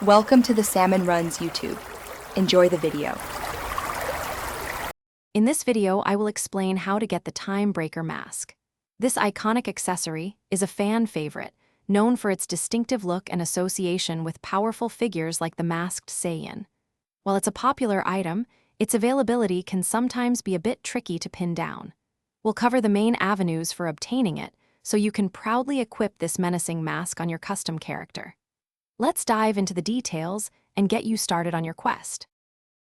Welcome to the Salmon Runs YouTube. Enjoy the video. In this video, I will explain how to get the Time Breaker Mask. This iconic accessory is a fan favorite, known for its distinctive look and association with powerful figures like the masked Saiyan. While it's a popular item, its availability can sometimes be a bit tricky to pin down. We'll cover the main avenues for obtaining it, so you can proudly equip this menacing mask on your custom character. Let's dive into the details and get you started on your quest.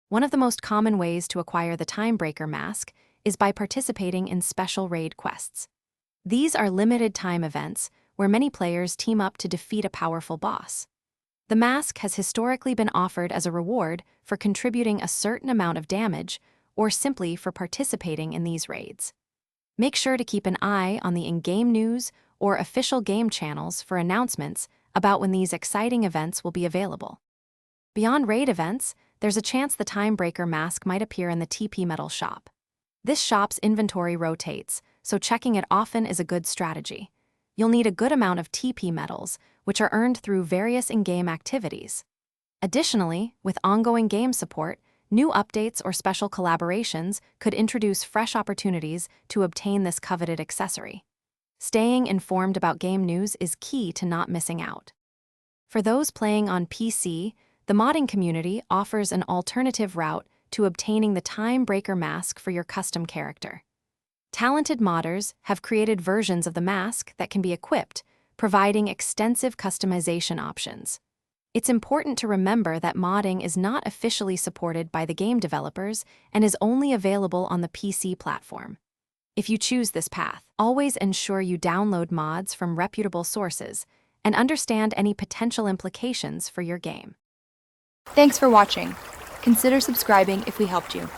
One of the most common ways to acquire the Time Breaker Mask is by participating in special raid quests. These are limited-time events where many players team up to defeat a powerful boss. The mask has historically been offered as a reward for contributing a certain amount of damage or simply for participating in these raids. Make sure to keep an eye on the in-game news or official game channels for announcements about when these exciting events will be available. Beyond raid events, there's a chance the Time Breaker Mask might appear in the TP Metal shop. This shop's inventory rotates, so checking it often is a good strategy. You'll need a good amount of TP Metals, which are earned through various in-game activities. Additionally, with ongoing game support, new updates or special collaborations could introduce fresh opportunities to obtain this coveted accessory. Staying informed about game news is key to not missing out. For those playing on PC, the modding community offers an alternative route to obtaining the Time Breaker Mask for your custom character. Talented modders have created versions of the mask that can be equipped, providing extensive customization options. It's important to remember that modding is not officially supported by the game developers and is only available on the PC platform. If you choose this path, always ensure you download mods from reputable sources and understand any potential implications for your game. Thanks for watching. Consider subscribing if we helped you.